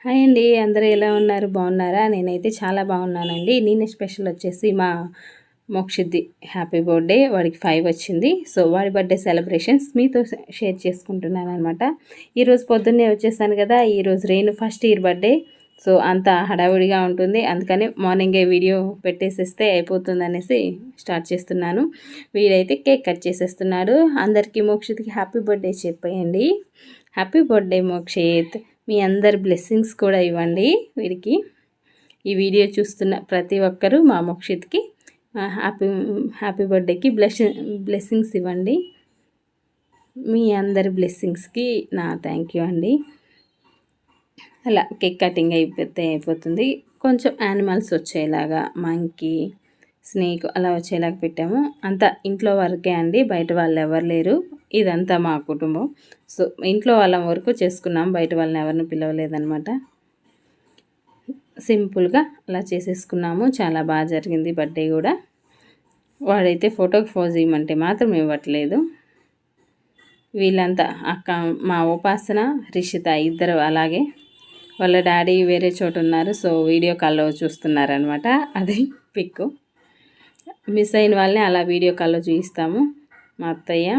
Hi అండి, అందరూ ఎలా ఉన్నారు? బాగున్నారా? నేనైతే చాలా బాగున్నానండి. నేను స్పెషల్ వచ్చేసి మా మోక్షిద్ది హ్యాపీ బర్త్డే. వాడికి 5 వచ్చింది. సో వాడి బర్త్డే సెలబ్రేషన్స్ మీతో షేర్ చేసుకుంటున్నాను అనమాట. ఈరోజు పొద్దున్నే వచ్చేసాను కదా. ఈరోజు Renu first year birthday. So అంత హడావుడిగా ఉంటుంది, అందుకని మార్నింగే వీడియో పెట్టేసేస్తే అయిపోతుంది అనేసి స్టార్ట్ చేస్తున్నాను. వీడైతే కేక్ కట్ చేసేస్తున్నాడు. అందరికీ మోక్షిత్కి హ్యాపీ బర్త్డే చెప్పేయండి. Happy birthday Mokshit. మీ అందరి బ్లెస్సింగ్స్ కూడా ఇవ్వండి వీడికి. ఈ వీడియో చూస్తున్న ప్రతి ఒక్కరూ మా మోక్షిత్కి హ్యాపీ బర్త్డేకి బ్లెస్సింగ్స్ ఇవ్వండి. మీ అందరి బ్లెస్సింగ్స్కి నా థ్యాంక్ యూ అండి. అలా కేక్ కటింగ్ అయిపోతుంది. కొంచెం యానిమల్స్ వచ్చేలాగా మంకీ, స్నేక్ అలా వచ్చేలాగా పెట్టాము. అంతా ఇంట్లో వరకే అండి, బయట వాళ్ళు ఎవరు లేరు. ఇదంతా మా కుటుంబం. సో ఇంట్లో వాళ్ళ వరకు చేసుకున్నాం, బయట వాళ్ళని ఎవరిని పిలవలేదన్నమాట. సింపుల్గా అలా చేసేసుకున్నాము. చాలా బాగా జరిగింది బర్త్డే కూడా. వాడైతే ఫోటోకి పోజ్ ఇవ్వమంటే మాత్రం ఇవ్వట్లేదు. వీళ్ళంతా అక్క, మా ఉపాసన, రిషిత ఇద్దరు అలాగే. వాళ్ళ డాడీ వేరే చోట ఉన్నారు. సో వీడియో కాల్లో చూస్తున్నారనమాట. అది పిక్. మిస్ అయిన వాళ్ళని అలా వీడియో కాల్లో చూపిస్తాము. మా అత్తయ్య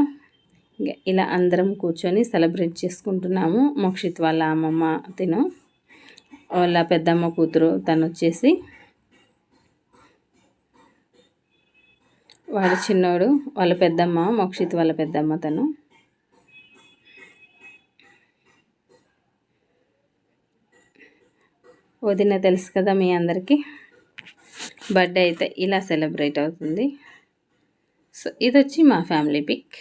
ఇలా అందరం కూర్చొని సెలబ్రేట్ చేసుకుంటున్నాము. మోక్షిత్ వాళ్ళ అమ్మమ్మ తిను, వాళ్ళ పెద్దమ్మ కూతురు తను వచ్చేసి, వాడు చిన్నోడు వాళ్ళ పెద్దమ్మ, మోక్షిత్ వాళ్ళ పెద్దమ్మ తను. వదిన తెలుసు కదా మీ అందరికీ. బర్త్డే అయితే ఇలా సెలబ్రేట్ అవుతుంది. సో ఇది వచ్చి మా ఫ్యామిలీ పిక్.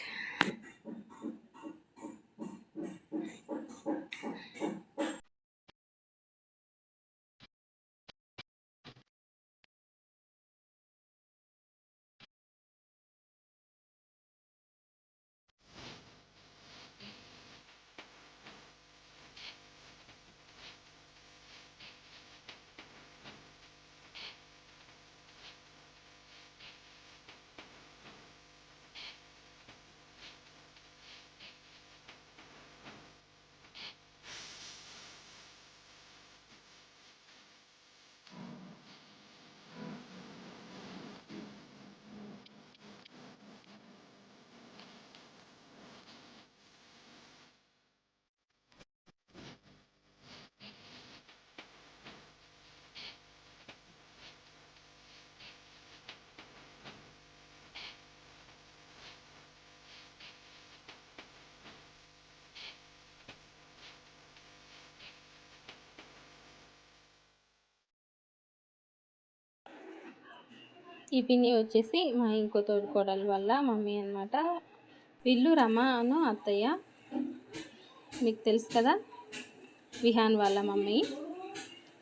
ఈ పిన్ని వచ్చేసి మా ఇంకో తోడుకోడలు వల్ల మమ్మీ అనమాట. వీళ్ళు రమాను అత్తయ్య, మీకు తెలుసు కదా, విహాన్ వాళ్ళ మమ్మీ.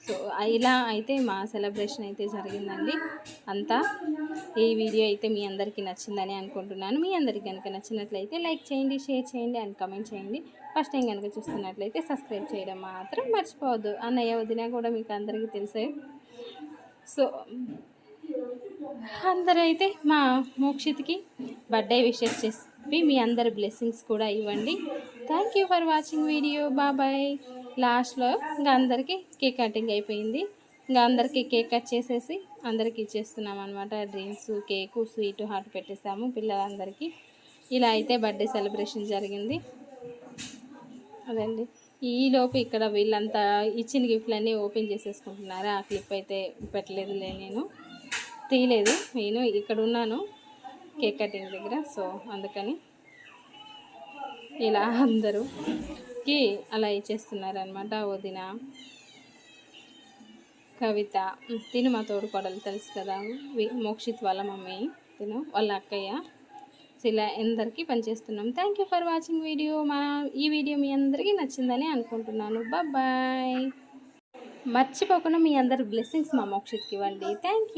సో ఇలా అయితే మా సెలబ్రేషన్ అయితే జరిగిందండి అంతా. ఈ వీడియో అయితే మీ అందరికీ నచ్చిందని అనుకుంటున్నాను. మీ అందరికీ కనుక నచ్చినట్లయితే లైక్ చేయండి, షేర్ చేయండి అండ్ కామెంట్ చేయండి. ఫస్ట్ టైం కనుక చూస్తున్నట్లయితే సబ్స్క్రైబ్ చేయడం మాత్రం మర్చిపోవద్దు. అన్నయ్య వదిన కూడా మీకు అందరికీ తెలుసే. సో అందరూ అయితే మా మోక్షిత్కి బర్త్డే విషెస్ చెప్పి మీ అందరి బ్లెస్సింగ్స్ కూడా ఇవ్వండి. Thank you for watching video. Bye. లాస్ట్లో ఇంకా అందరికీ కేక్ కటింగ్ అయిపోయింది. ఇంకా అందరికీ కేక్ కట్ చేసేసి అందరికీ ఇచ్చేస్తున్నాం అనమాట. డ్రింక్స్, కేకు, స్వీటు, హాట్ పెట్టేసాము పిల్లలందరికీ. ఇలా అయితే బర్త్డే సెలబ్రేషన్ జరిగింది. అదండి. ఈలోపు ఇక్కడ వీళ్ళంతా ఇచ్చిన గిఫ్ట్లన్నీ ఓపెన్ చేసేసుకుంటున్నారు. ఆ క్లిప్ అయితే పెట్టలేదులే, నేను తీయలేదు. నేను ఇక్కడ ఉన్నాను కేక్ కటింగ్ దగ్గర. సో అందుకని ఇలా అందరూకి అలా ఇచ్చేస్తున్నారనమాట. వదిన, కవిత, తిను మా తోడుకోడలు తెలుసు కదా, మోక్షిత్ వాళ్ళ మమ్మీ, తిను వాళ్ళ అక్కయ్య. సో ఇలా అందరికీ పనిచేస్తున్నాం. Thank you for watching video. ఈ వీడియో మీ అందరికీ నచ్చిందని అనుకుంటున్నాను. బాయ్. మర్చిపోకుండా మీ అందరి బ్లెస్సింగ్స్ మా మోక్షిత్కి ఇవ్వండి. Thank you.